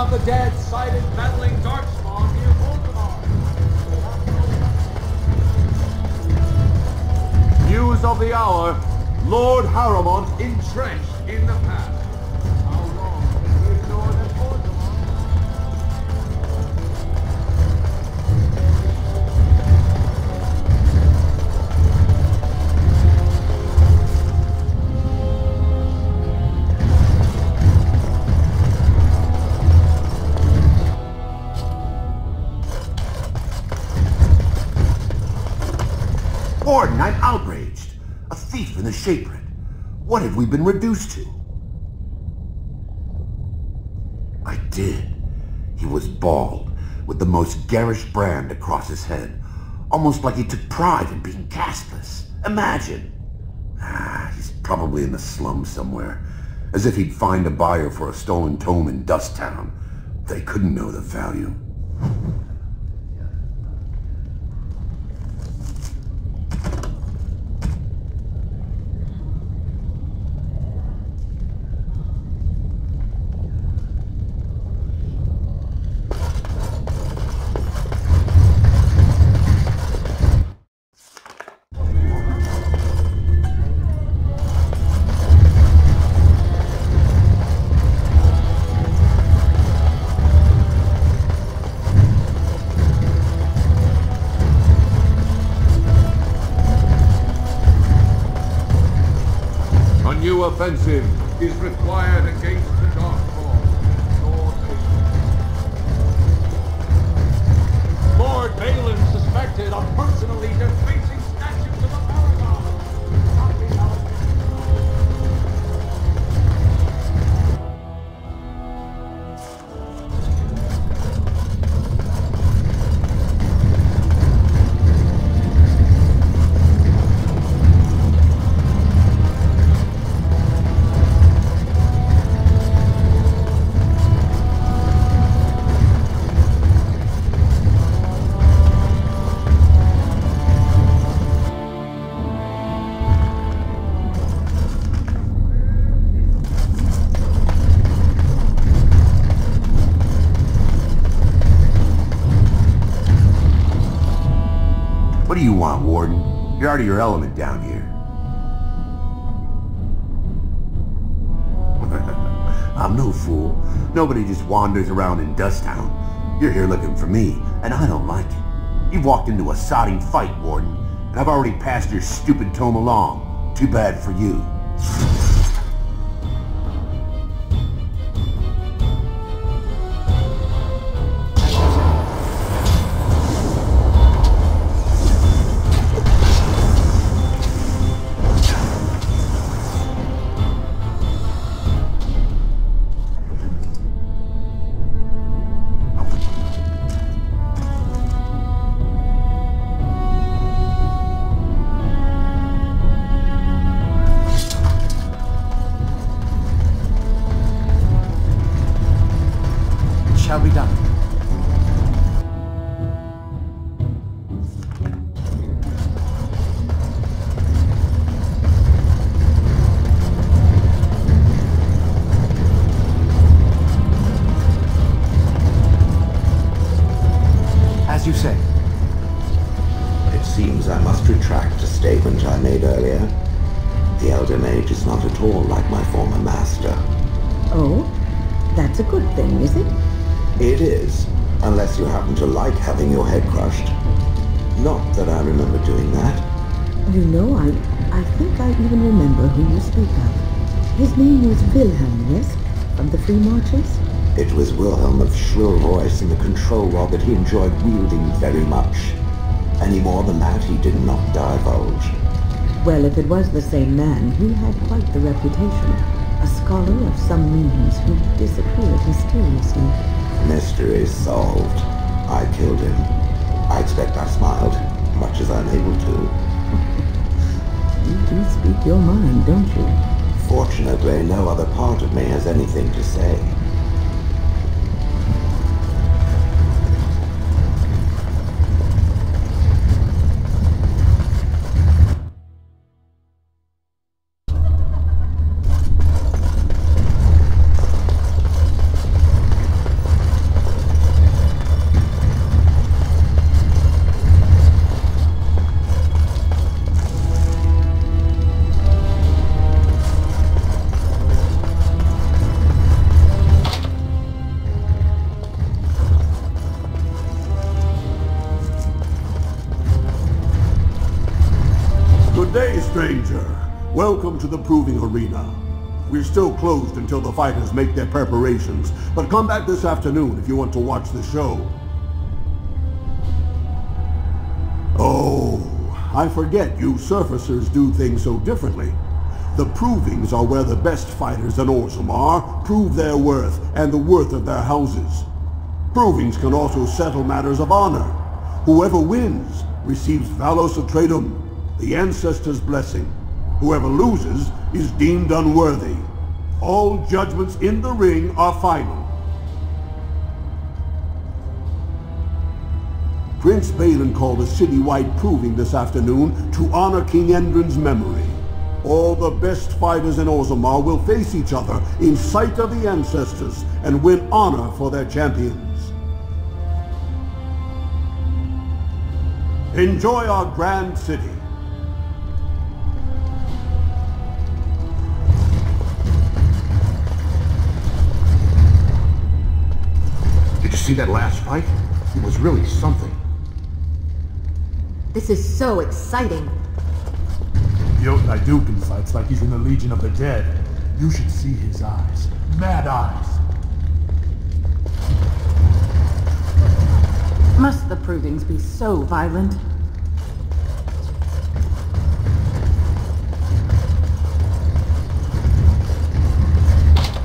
of the dead sighted meddling Darkspawn near Ostagar. News of the hour. Lord Harrowmont entrenched in the past. How long will he ignore them for? Warden, I'm outraged. A thief in the Shapred. What have we been reduced to? I did. He was bald, with the most garish brand across his head. Almost like he took pride in being castless. Imagine. He's probably in the slums somewhere. As if he'd find a buyer for a stolen tome in Dust Town. They couldn't know the value. Offensive is required against the Darkspawn. Lord Balin suspected of personally defacing statues of Amaranthine. What do you want, Warden? You're out of your element down here. I'm no fool. Nobody just wanders around in Dust Town. You're here looking for me, and I don't like it. You've walked into a sodding fight, Warden, and I've already passed your stupid tome along. Too bad for you. Shall be done. As you say. It seems I must retract a statement I made earlier. The Elder Mage is not at all like my former master. Oh? That's a good thing, is it? It is, unless you happen to like having your head crushed. Not that I remember doing that. You know, I think I even remember who you speak of. His name was Wilhelm, yes? From the Free Marches? It was Wilhelm of shrill voice and the control rod that he enjoyed wielding very much. Any more than that, he did not divulge. Well, if it was the same man, he had quite the reputation. A scholar of some means who disappeared mysteriously. Mystery solved. I killed him. I expect I smiled, much as I'm able to. You do speak your mind, don't you? Fortunately, no other part of me has anything to say. Welcome to the Proving Arena. We're still closed until the fighters make their preparations, but come back this afternoon if you want to watch the show. Oh, I forget you surfacers do things so differently. The Provings are where the best fighters in Orzammar prove their worth and the worth of their houses. Provings can also settle matters of honor. Whoever wins receives Valos Atreitum, the Ancestors' blessing. Whoever loses is deemed unworthy. All judgments in the ring are final. Prince Balin called a citywide proving this afternoon to honor King Endrin's memory. All the best fighters in Orzammar will face each other in sight of the Ancestors and win honor for their champions. Enjoy our grand city. Did you see that last fight? It was really something. This is so exciting. Jotun Dukin fights like he's in the Legion of the Dead. You should see his eyes. Mad eyes. Must the Provings be so violent?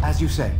As you say.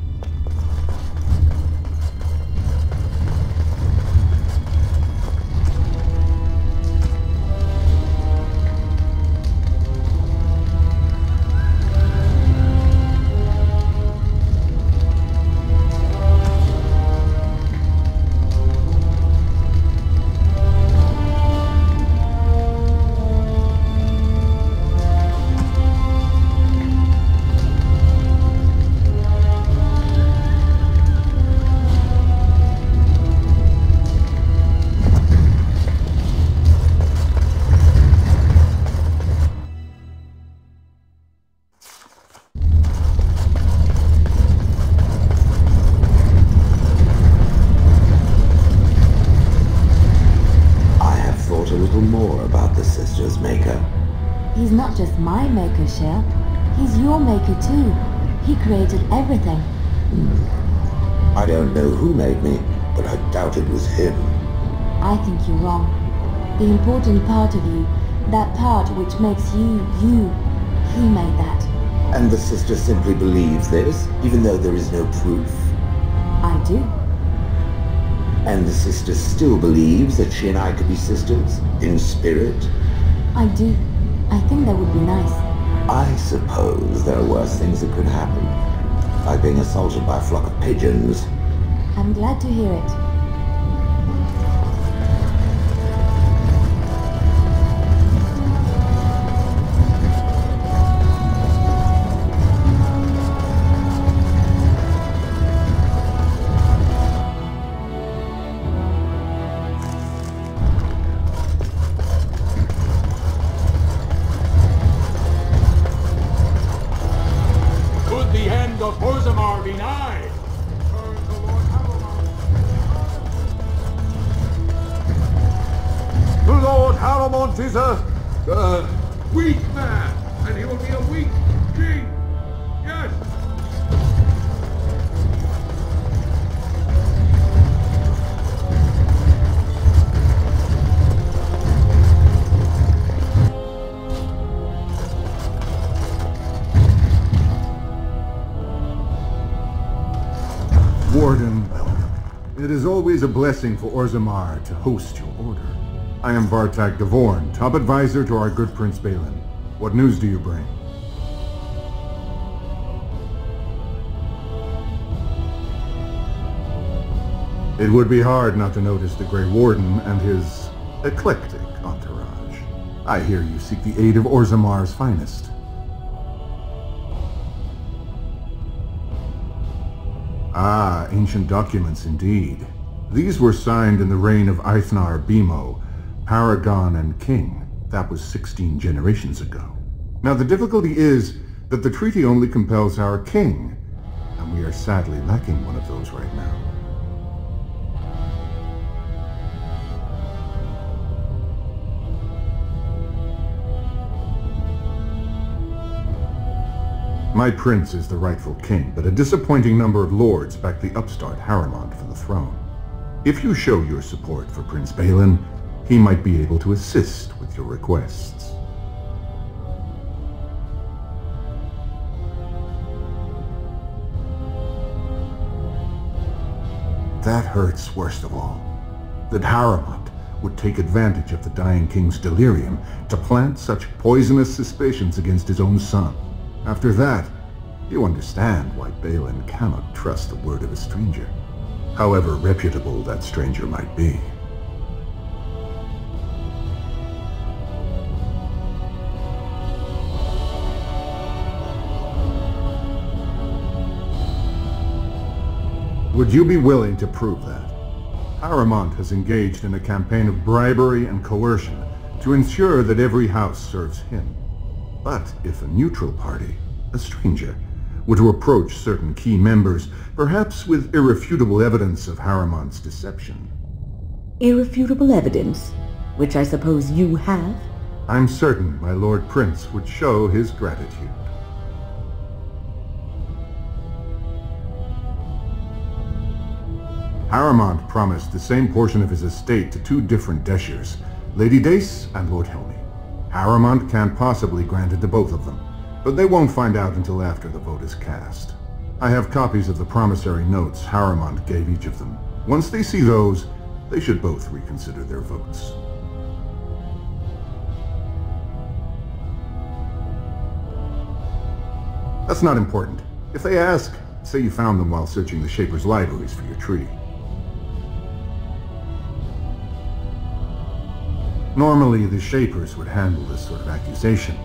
He's not just my maker, Shell. He's your maker too. He created everything. I don't know who made me, but I doubt it was him. I think you're wrong. The important part of you, that part which makes you, he made that. And the sister simply believes this, even though there is no proof? I do. And the sister still believes that she and I could be sisters, in spirit? I do. I think that would be nice. I suppose there are worse things that could happen. Like being assaulted by a flock of pigeons. I'm glad to hear it. Is a weak man, and he will be a weak king. Yes. Warden, it is always a blessing for Orzammar to host your order. I am Vartag Gavorn, top advisor to our good Prince Balin. What news do you bring? It would be hard not to notice the Grey Warden and his eclectic entourage. I hear you seek the aid of Orzammar's finest. Ah, ancient documents indeed. These were signed in the reign of Eithnar Bimo, Paragon and King. That was 16 generations ago. Now the difficulty is that the treaty only compels our king, and we are sadly lacking one of those right now. My prince is the rightful king, but a disappointing number of lords back the upstart Haramond for the throne. If you show your support for Prince Balin, he might be able to assist with your requests. That hurts worst of all. That Haramond would take advantage of the dying king's delirium to plant such poisonous suspicions against his own son. After that, you understand why Balin cannot trust the word of a stranger, however reputable that stranger might be. Would you be willing to prove that? Haramond has engaged in a campaign of bribery and coercion to ensure that every house serves him. But if a neutral party, a stranger, were to approach certain key members, perhaps with irrefutable evidence of Haramond's deception. Irrefutable evidence, which I suppose you have? I'm certain my Lord Prince would show his gratitude. Haramond promised the same portion of his estate to two different Deshers, Lady Dace and Lord Helmi. Haramond can't possibly grant it to both of them, but they won't find out until after the vote is cast. I have copies of the promissory notes Haramond gave each of them. Once they see those, they should both reconsider their votes. That's not important. If they ask, say you found them while searching the Shaper's libraries for your tree. Normally, the Shapers would handle this sort of accusation.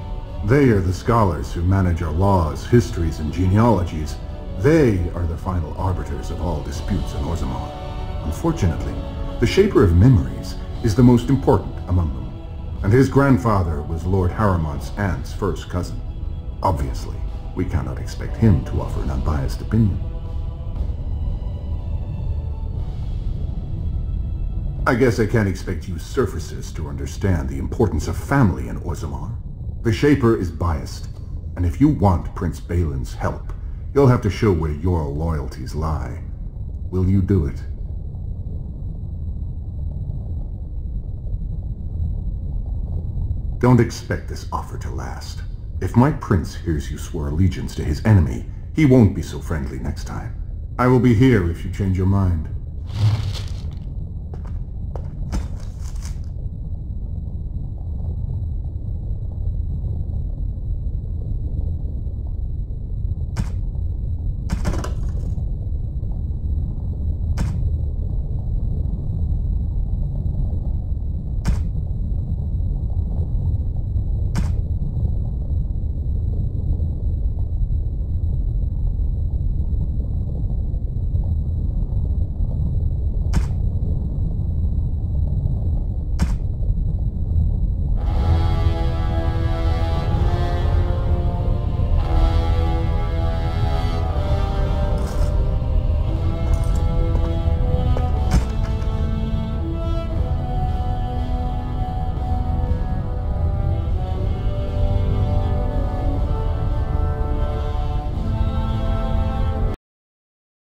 They are the scholars who manage our laws, histories, and genealogies. They are the final arbiters of all disputes in Orzammar. Unfortunately, the Shaper of Memories is the most important among them, and his grandfather was Lord Haramond's aunt's first cousin. Obviously, we cannot expect him to offer an unbiased opinion. I guess I can't expect you surfacers to understand the importance of family in Orzammar. The Shaper is biased, and if you want Prince Balin's help, you'll have to show where your loyalties lie. Will you do it? Don't expect this offer to last. If my prince hears you swore allegiance to his enemy, he won't be so friendly next time. I will be here if you change your mind.